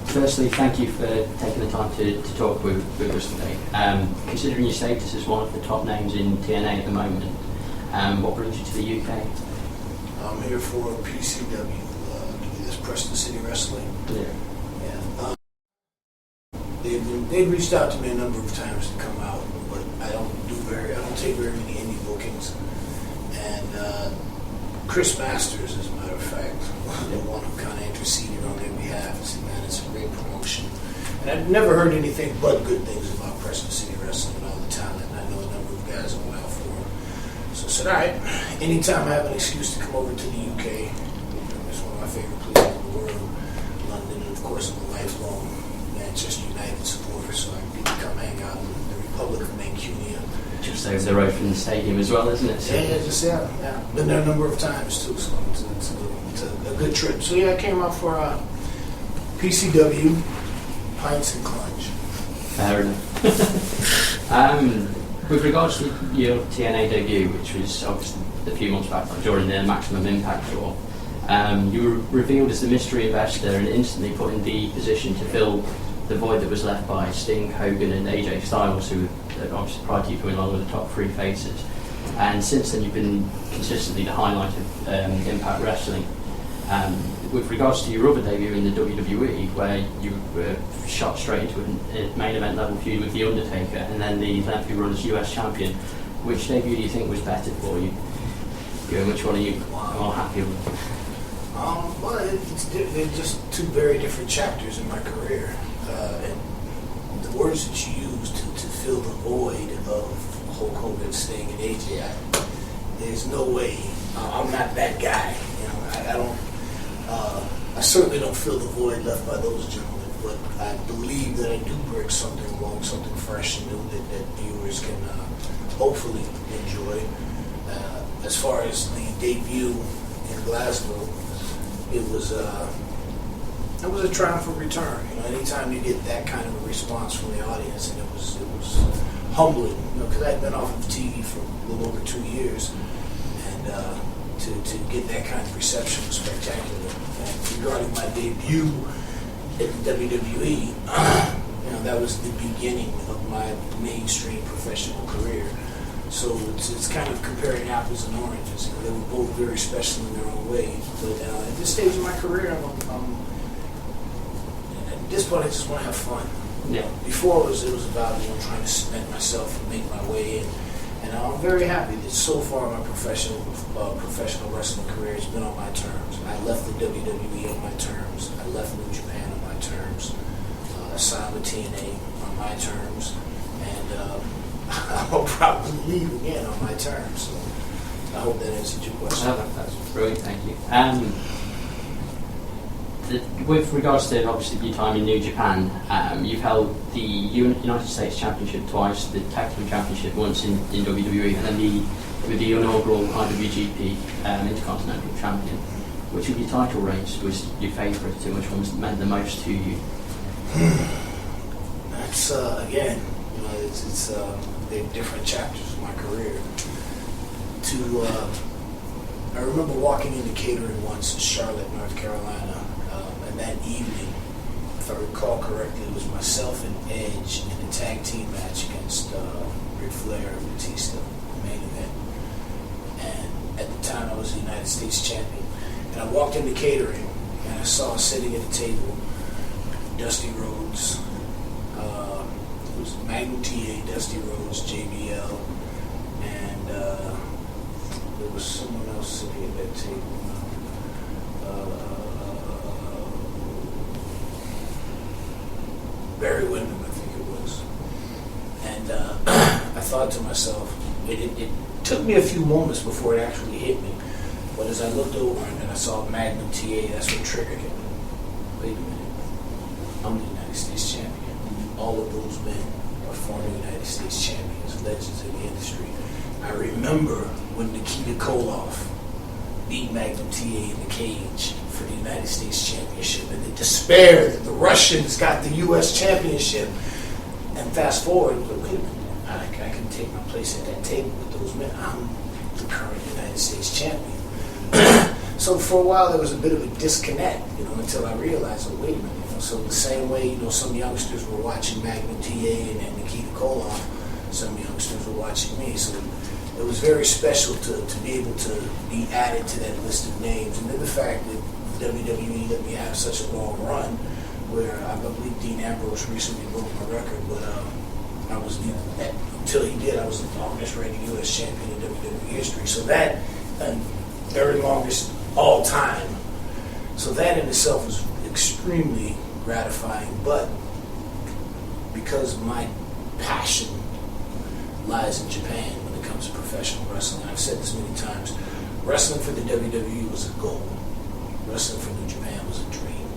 Firstly, thank you for taking the time to talk with us today. Considering your status as one of the top names in TNA at the moment, what brings you to the UK? I'm here for PCW, this Preston City Wrestling. Yeah. They've reached out to me a number of times to come out, but I don't take very many indie bookings. And Chris Masters, as a matter of fact, the one who kind of interceded on their behalf and said, man, it's a great promotion. And I've never heard anything but good things about Preston City Wrestling and all the talent. And I know a number of guys that went out for them. So I said, all right, anytime I have an excuse to come over to the UK, it's one of my favorite places in the world, London, and of course I'm a lifelong Manchester United supporter, so I get to come hang out in the Republic of Mancunia. Just over the road from the stadium as well, isn't it? So Yeah. Been there a number of times too, so it's a good trip. So yeah, I came out for PCW, Pints and Clunge. Fair enough. With regards to your TNA debut, which was obviously a few months back during the Maximum Impact tour, you were revealed as the mystery investor and instantly put in the position to fill the void that was left by Sting, Hogan and AJ Styles, who obviously prior to you coming along with the top three faces. And since then you've been consistently the highlight of Impact Wrestling. With regards to your other debut in the WWE, where you were shot straight into a main event level feud with The Undertaker, and then the lengthy run as US champion, which debut do you think was better for you? Which one are you more happy with? Well, they're just two very different chapters in my career. And the words that you use to fill the void of Hulk Hogan, Sting, and AJ, there's no way. I'm not that guy. I don't. I certainly don't fill the void left by those gentlemen, but I believe that I do bring something along, something fresh and new that viewers can hopefully enjoy. As far as the debut in Glasgow, it was a triumphant return. Anytime you get that kind of a response from the audience, and it was humbling, because I'd been off of TV for a little over 2 years, and to get that kind of reception was spectacular. And regarding my debut at the WWE, that was the beginning of my mainstream professional career. So it's kind of comparing apples and oranges. They were both very special in their own way. But at this stage of my career, at this point, I just want to have fun. Yeah. Before it was about trying to cement myself and make my way in. And I'm very happy that so far my professional wrestling career has been on my terms. I left the WWE on my terms. I left New Japan on my terms. I signed with TNA on my terms. And I'll probably leave again on my terms. So I hope that answered your question. That's brilliant, thank you. With regards to obviously your time in New Japan, you've held the United States Championship twice, the Tag Team Championship once in WWE, and then with the inaugural IWGP Intercontinental Champion. Which of your title reigns was your favourite, and which ones meant the most to you? That's again, they're different chapters of my career. I remember walking into catering once in Charlotte, North Carolina. And that evening, if I recall correctly, it was myself and Edge in a tag team match against Ric Flair and Batista, the main event. And at the time, I was the United States champion. And I walked into catering, and I saw sitting at a table Dusty Rhodes, it was Magnum TA, Dusty Rhodes, JBL, and there was someone else sitting at that table. Barry Windham, I think it was. And I thought to myself, it took me a few moments before it actually hit me. But as I looked over and I saw Magnum TA, that's what triggered it. Wait a minute. I'm the United States champion. All of those men are former United States champions, legends in the industry. I remember when Nikita Koloff beat Magnum TA in the cage for the United States Championship, and the despair that the Russians got the U.S. Championship. And fast forward, but wait a minute, I can take my place at that table with those men. I'm the current United States champion. So for a while there was a bit of a disconnect, until I realized, oh wait a minute, So the same way, some youngsters were watching Magnum TA and Nikita Koloff, some youngsters were watching me. So it was very special to be able to be added to that list of names. And then the fact that WWE let me have such a long run, where I believe Dean Ambrose recently broke my record, but until he did, I was the longest reigning U.S. champion in WWE history. So that, and very longest all time. So that in itself was extremely gratifying. But because my passion lies in Japan when it comes to professional wrestling, I've said this many times, wrestling for the WWE was a goal. Wrestling for New Japan was a dream.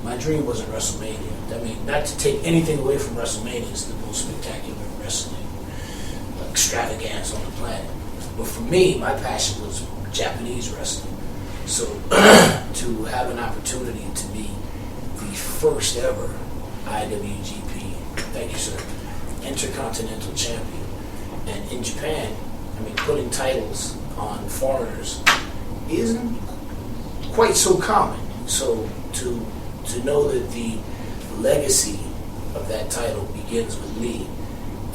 My dream wasn't WrestleMania. I mean, not to take anything away from WrestleMania, it's the most spectacular wrestling extravaganza on the planet. But for me, my passion was Japanese wrestling. So to have an opportunity to be the first ever IWGP, thank you sir, Intercontinental Champion, and in Japan, I mean, putting titles on foreigners isn't quite so common. So to know that the legacy of that title begins with me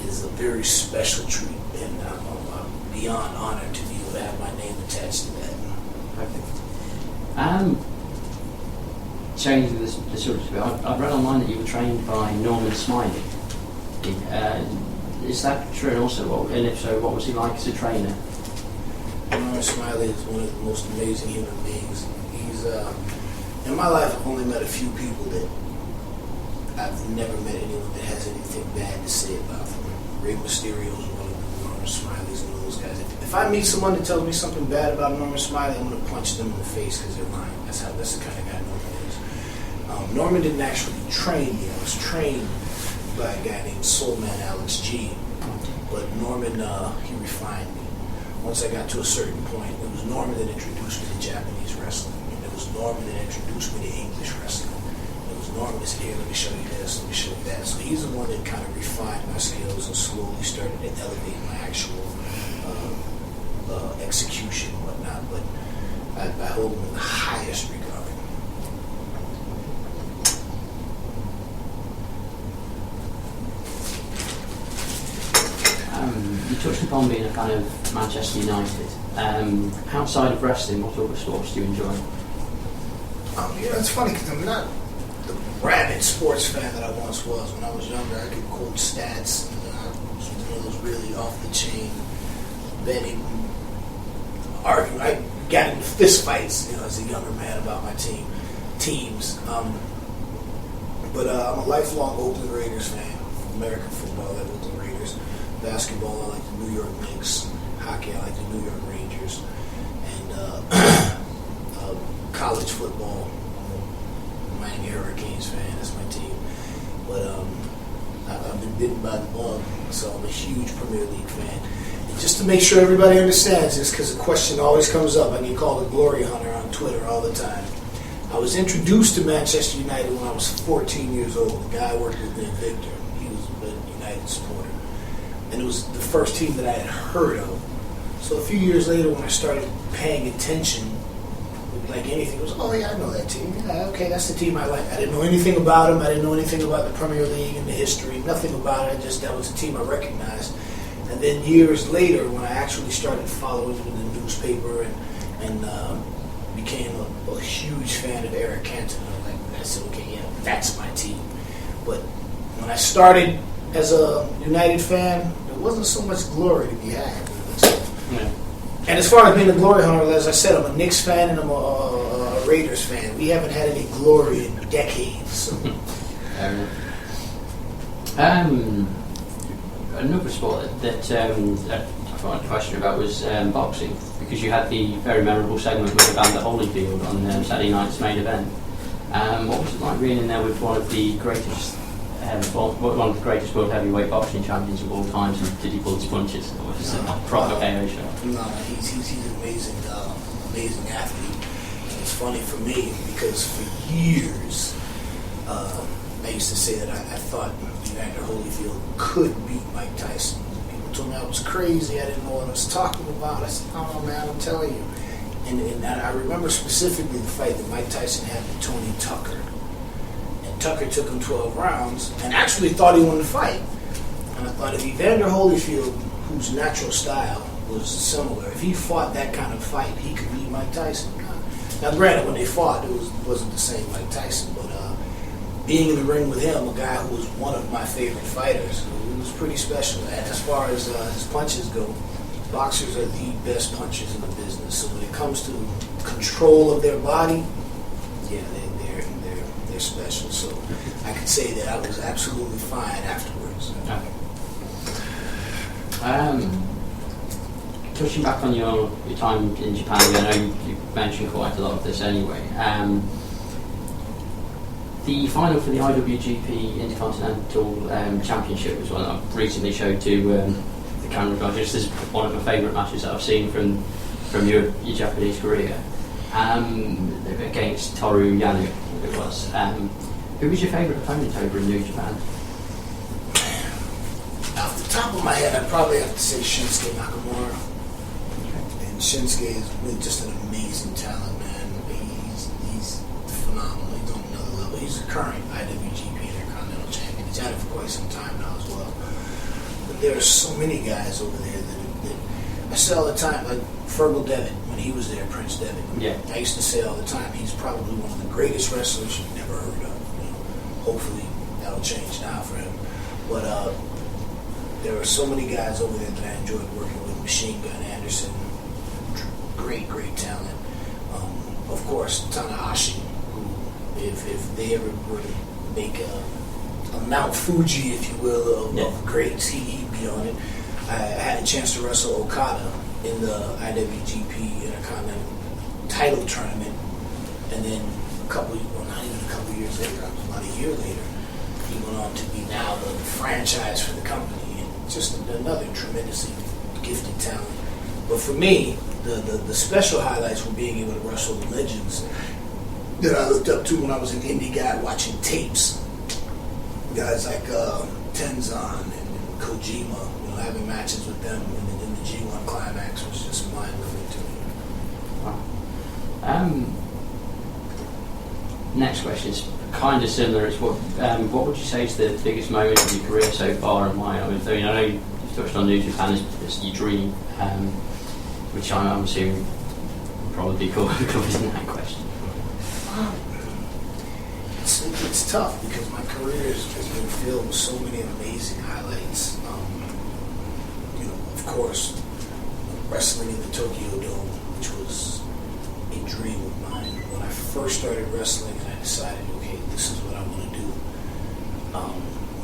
is a very special treat, and I'm beyond honored to be able to have my name attached to that. Perfect. Changing the subject a bit, I've read online that you were trained by Norman Smiley. Is that true? And also, and if so, what was he like as a trainer? Norman Smiley is one of the most amazing human beings. He's in my life, I've only met a few people that I've never met anyone that has anything bad to say about them. Rey Mysterio is one of them. Norman Smiley's one of those guys. If I meet someone that tells me something bad about Norman Smiley, I'm going to punch them in the face because they're lying. That's the kind of guy Norman is. Norman didn't actually train me. I was trained by a guy named Soulman Alex G. But Norman, he refined me. Once I got to a certain point, it was Norman that introduced me to Japanese wrestling. And it was Norman that introduced me to English wrestling. It was Norman that said, here, let me show you this, let me show you that. So he's the one that kind of refined my skills and slowly started to elevate my actual execution and whatnot. But I hold him in the highest regard. You touched upon being a fan of Manchester United. Outside of wrestling, what other sports do you enjoy? It's funny because I'm not the rabid sports fan that I once was. When I was younger, I could quote stats. I was one of those really off-the-chain betting arguing. I got into fist fights, as a younger man about my teams. But I'm a lifelong Oakland Raiders fan. American football, I like Oakland Raiders. Basketball, I like the New York Knicks. Hockey, I like the New York Rangers. And college football, I'm a Miami Hurricanes fan. That's my team. But I've been bitten by the bug, so I'm a huge Premier League fan. And just to make sure everybody understands this, because the question always comes up, I get called a glory hunter on Twitter all the time. I was introduced to Manchester United when I was 14 years old. The guy I worked with named Victor. He was a United supporter. And it was the first team that I had heard of. So a few years later, when I started paying attention, like anything, it was, oh yeah, I know that team. Yeah, okay, that's the team I like. I didn't know anything about them. I didn't know anything about the Premier League and the history. Nothing about it. That was a team I recognized. And then years later, when I actually started following them in the newspaper and became a huge fan of Eric Cantona, I said, okay, yeah, that's my team. But when I started as a United fan, there wasn't so much glory to be had. So, yeah. And as far as being a glory hunter, as I said, I'm a Knicks fan and I'm a Raiders fan. We haven't had any glory in decades. So. Another sport that I wanted to question about was boxing, because you had the very memorable segment with Evander Holyfield on Saturday night's main event. What was it like being in there with one of the greatest world heavyweight boxing champions of all time? And did he pull his punches? Or was it a proper KO show? No, he's an amazing athlete. And it's funny for me because for years I used to say that I thought Evander Holyfield could beat Mike Tyson. People told me I was crazy. I didn't know what I was talking about. I said, oh man, I'm telling you. And I remember specifically the fight that Mike Tyson had with Tony Tucker. And Tucker took him 12 rounds and actually thought he won the fight. And I thought if Evander Holyfield, whose natural style was similar, if he fought that kind of fight, he could beat Mike Tyson. Now, granted, when they fought, it wasn't the same Mike Tyson, but being in the ring with him, a guy who was one of my favorite fighters, it was pretty special. And as far as his punches go, boxers are the best punchers in the business. So when it comes to control of their body, yeah, they're special. So I could say that I was absolutely fine afterwards. Touching back on your time in Japan, I know you mentioned quite a lot of this anyway. The final for the IWGP Intercontinental Championship was one I recently showed to the camera guys. This is one of my favourite matches that I've seen from your Japanese career. Against Toru Yano, it was. Who was your favourite opponent over in New Japan? Off the top of my head, I'd probably have to say Shinsuke Nakamura. And Shinsuke is really just an amazing talent, man. He's phenomenal. He's on another level. He's a current IWGP Intercontinental Champion. He's had it for quite some time now as well. But there are so many guys over there that I say all the time, like Fergal Devitt, when he was there, Prince Devitt. Yeah. I used to say all the time, he's probably one of the greatest wrestlers you've never heard of. Hopefully that'll change now for him. But there are so many guys over there that I enjoyed working with. Machine Gun Anderson, great talent. Of course, Tanahashi, who, if they ever were to make a Mount Fuji, if you will, of greats, he'd be on it. I had a chance to wrestle Okada in the IWGP Intercontinental title tournament, and then not even a couple years later, about a year later, he went on to be now the franchise for the company, and just another tremendously gifted talent. But for me, the special highlights were being able to wrestle the legends that I looked up to when I was an indie guy watching tapes. Guys like Tenzan and Kojima, having matches with them in the G1 Climax was just mind-blowing to me. Next question is kind of similar. It's what would you say is the biggest moment of your career so far, and why? I know you've touched on New Japan as your dream, which I'm assuming probably covers in that question. It's tough because my career has been filled with so many amazing highlights. Of course, wrestling in the Tokyo Dome, which was a dream of mine. When I first started wrestling and I decided, okay, this is what I want to do,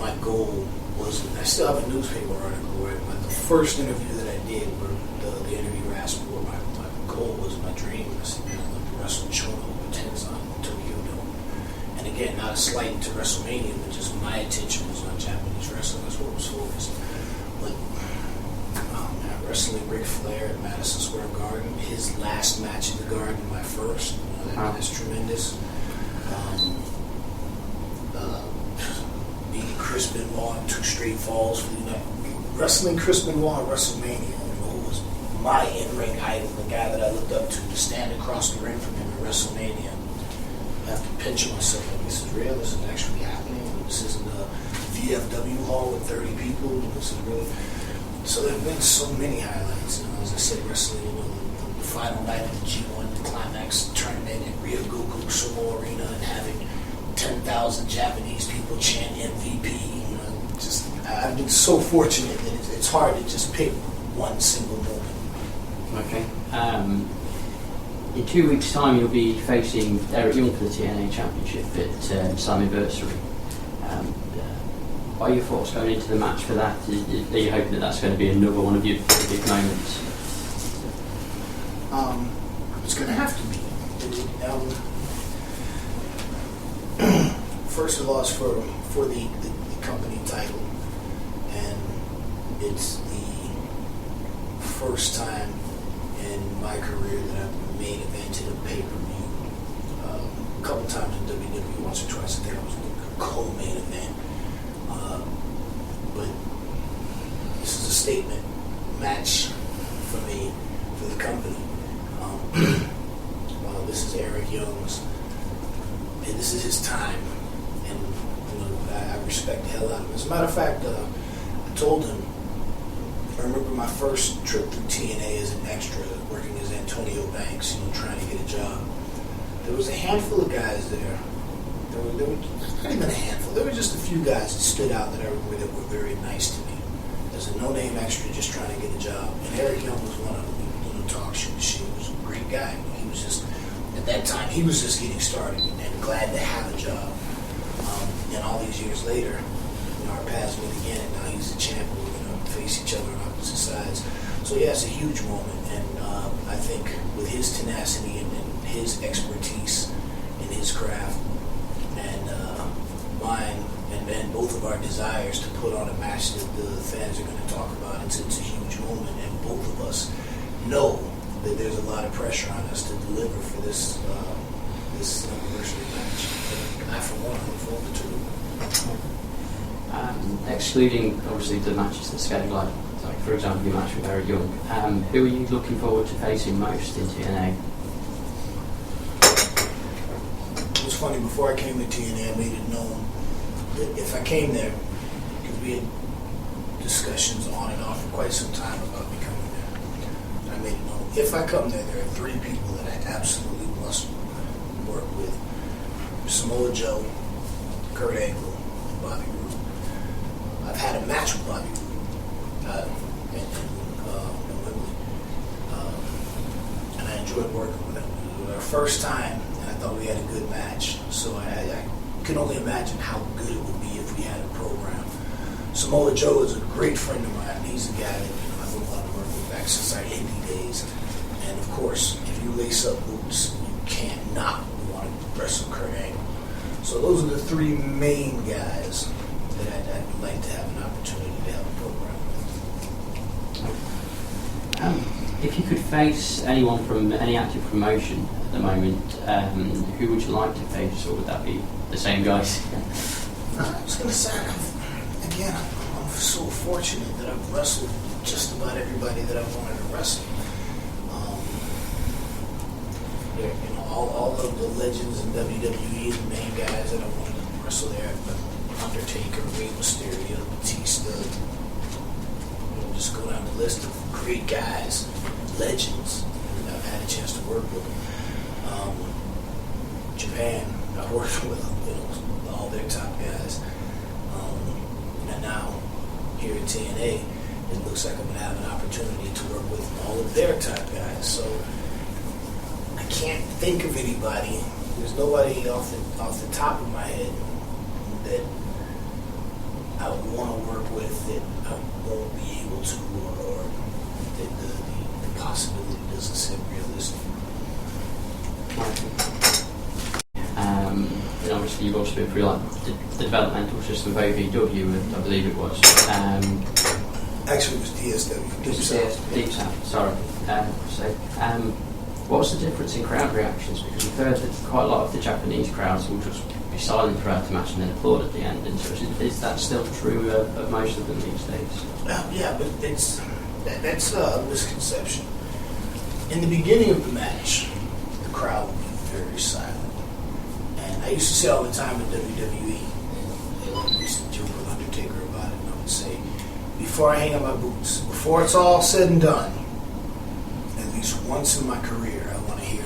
my goal was, and I still have a newspaper article where the first interview that I did, where the interviewer asked me what my goal was, my dream was to wrestle Chono or Tenzan in the Tokyo Dome. And again, not a slight to WrestleMania, but just my attention was on Japanese wrestling. That's what was focused. But wrestling Ric Flair at Madison Square Garden, his last match in the Garden, my first, that's tremendous. Beating Chris Benoit in 2 straight falls for the United. Wrestling Chris Benoit at WrestleMania, who was my in-ring idol, the guy that I looked up to stand across the ring from him at WrestleMania. I have to pinch myself. This is real. This is actually happening. This isn't a VFW hall with 30 people. This is real. So there have been so many highlights. As I said, wrestling, the final night of the G1 Climax tournament at Ryogoku Sumo Arena and having 10,000 Japanese people chant MVP. I've been so fortunate that it's hard to just pick one single moment. Okay. In 2 weeks' time, you'll be facing Eric Young for the TNA Championship at Slammiversary. What are your thoughts going into the match for that? Are you hoping that that's going to be another one of your big moments? It's going to have to be. First of all, it's for the company title, and it's the first time in my career that I've main evented a pay-per-view. A couple times in WWE, once or twice, I think I was a co-main event. But this is a statement match for me, for the company. This is Eric Young's, and this is his time and I respect the hell out of him. As a matter of fact, I told him. I remember my first trip through TNA as an extra, working as Antonio Banks, trying to get a job. There was a handful of guys there. There were not even a handful. There were just a few guys that stood out that I remember that were very nice to me. As a no-name extra, just trying to get a job. And Eric Young was one of them. Talk show machine. He was a great guy. He was just, at that time, he was just getting started and glad to have a job. And all these years later, our paths meet again, and now he's the champ. We're going to face each other on opposite sides. So yeah, it's a huge moment, and I think with his tenacity and his expertise in his craft, and mine, and then both of our desires to put on a match that the fans are going to talk about, it's a huge moment, and both of us know that there's a lot of pressure on us to deliver for this Slammiversary match. And I, for one, look forward to it. Excluding, obviously, the matches that scale like for example, your match with Eric Young, who are you looking forward to facing most in TNA? It was funny, before I came to TNA, I made it known that if I came there, because we had discussions on and off for quite some time about me coming there, I made it known, if I come there, there are 3 people that I absolutely must work with: Samoa Joe, Kurt Angle, and Bobby Roode. I've had a match with Bobby Roode in Wembley, and I enjoyed working with him. It was our first time, and I thought we had a good match. So I can only imagine how good it would be if we had a program. Samoa Joe is a great friend of mine. He's a guy that I've been wanting to work with back since our indie days. And of course, if you lace up boots, you can't not want to wrestle Kurt Angle. So those are the 3 main guys that I'd like to have an opportunity to have a program with. If you could face anyone from any active promotion at the moment, who would you like to face, or would that be the same guys? I was going to say, again, I'm so fortunate that I've wrestled just about everybody that I've wanted to wrestle. All of the legends in WWE, the main guys that I wanted to wrestle there, Undertaker, Rey Mysterio, Batista, just go down the list of great guys, legends that I've had a chance to work with. Japan, I worked with all their top guys. And now here at TNA, it looks like I'm going to have an opportunity to work with all of their top guys. So I can't think of anybody. There's nobody off the top of my head that I would want to work with that I won't be able to, or that the possibility doesn't seem realistic. And obviously you've also been through the developmental system of OVW, I believe it was. Actually, it was DSW. Deep South, sorry. What's the difference in crowd reactions? Because we've heard that quite a lot of the Japanese crowds will just be silent throughout the match and then applaud at the end. And so is that still true of most of them these days? Yeah, but that's a misconception. In the beginning of the match, the crowd would be very silent. And I used to say all the time in WWE, and I used to joke with Undertaker about it, and I would say, before I hang up my boots, before it's all said and done, at least once in my career, I want to hear,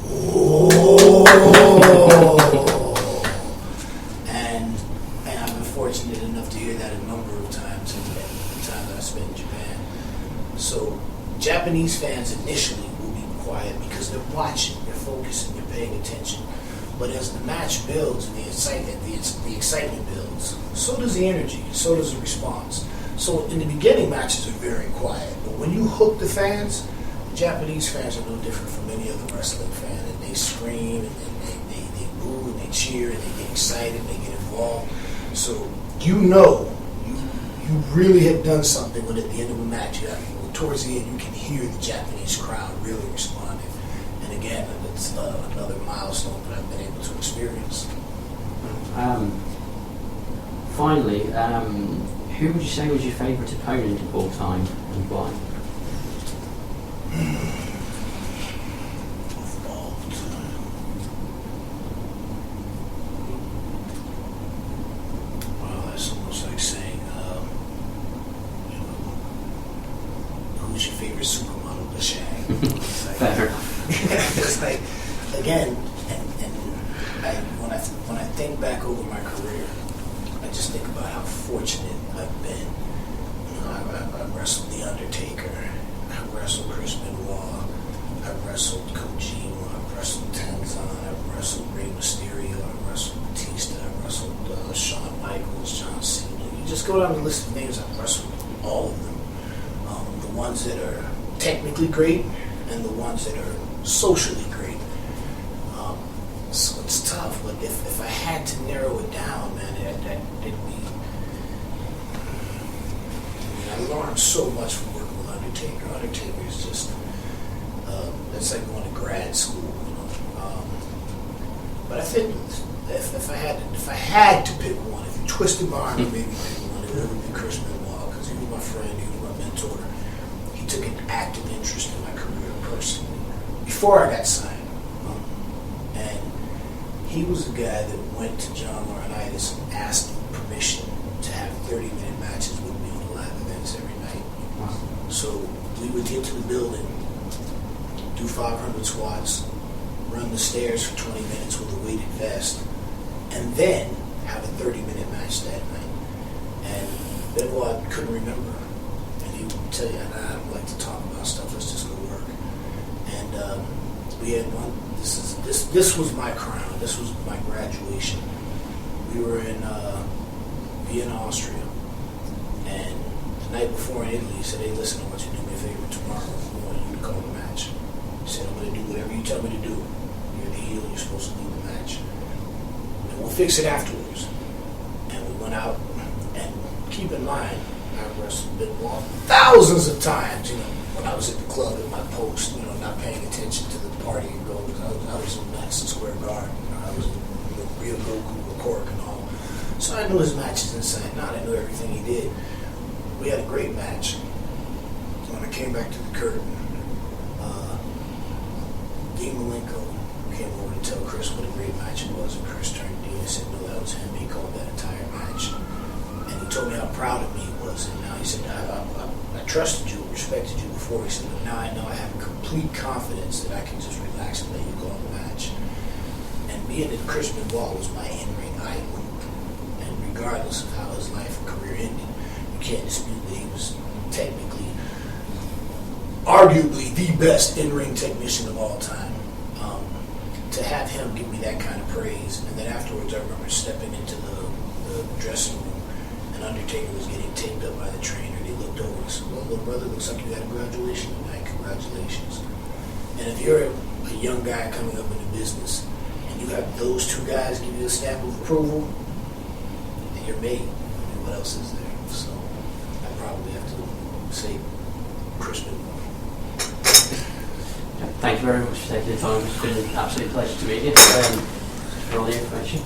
"Whoa!" And I've been fortunate enough to hear that a number of times in the time that I spent in Japan. So Japanese fans initially will be quiet because they're watching, they're focusing, they're paying attention. But as the match builds and the excitement builds, so does the energy, so does the response. So in the beginning, matches are very quiet. But when you hook the fans, the Japanese fans are no different from any other wrestling fan. And they scream, and they boo, and they cheer, and they get excited, and they get involved. So you really have done something when at the end of a match, towards the end, you can hear the Japanese crowd really responding. And again, it's another milestone that I've been able to experience. Finally, who would you say was your favourite opponent of all time and why? Of all time. who's your favorite supermodel to shag? It's like, Fair enough. it's like, again, when I think back over my career, I just think about how fortunate I've been. You know, I wrestled The Undertaker, I wrestled Chris Benoit, I wrestled Kojima, I wrestled Tenzan, I wrestled Rey Mysterio, I wrestled Batista, I wrestled Shawn Michaels, John Cena. You just go down the list of names, I've wrestled all of them. The ones that are technically great and the ones that are socially great. So it's tough, but if I had to narrow it down, man, it'd be... I learned so much from working with Undertaker. Undertaker is just... it's like going to grad school, you know. But I think if I had to pick one, if you twisted my arm and made me pick one, it would be Chris Benoit, because he was my friend, he was my mentor. He took an active interest in my career personally before I got signed. And he was the guy that went to John Laurinaitis and asked permission to have 30-minute matches with me on the live events every night. Wow. So we would get to the building, do 500 squats, run the stairs for 20 minutes with a weighted vest, and then have a 30-minute match that night. And Benoit couldn't remember. And he would tell you, I don't like to talk about stuff, let's just go work. And we had one, this was my crown, this was my graduation. We were in Vienna, Austria, and the night before in Italy, he said, hey, listen, I want you to do me a favor tomorrow. I want you to call the match. He said, I'm going to do whatever you tell me to do. You're the heel, you're supposed to lead the match. And we'll fix it afterwards. And we went out, and keep in mind, I wrestled Benoit thousands of times, you know, when I was at the club at my post, you know, not paying attention to the party and go. I was in Madison Square Garden, you know, I was in Rio Goku, Cork, and all. So I knew his matches inside out. I knew everything he did. We had a great match. So when I came back to the curtain, Dean Malenko came over to tell Chris what a great match it was, and Chris turned to Dean and said, no, that was him. He called that entire match. And he told me how proud of me he was. And now he said, I trusted you, respected you before. He said, but now I know I have complete confidence that I can just relax and let you go on the match. And being that Chris Benoit was my in-ring idol, and regardless of how his life and career ended, you can't dispute that he was technically, arguably, the best in-ring technician of all time. To have him give me that kind of praise, and then afterwards I remember stepping into the dressing room, and Undertaker was getting taped up by the trainer, and he looked over and said, well, little brother, looks like you had a graduation tonight. Congratulations. And if you're a young guy coming up in the business, and you have those two guys give you a stamp of approval, then you're made. I mean, what else is there? So I probably have to say Chris Benoit. Thank you very much for taking the time. It's been an absolute pleasure to meet you, for all the information.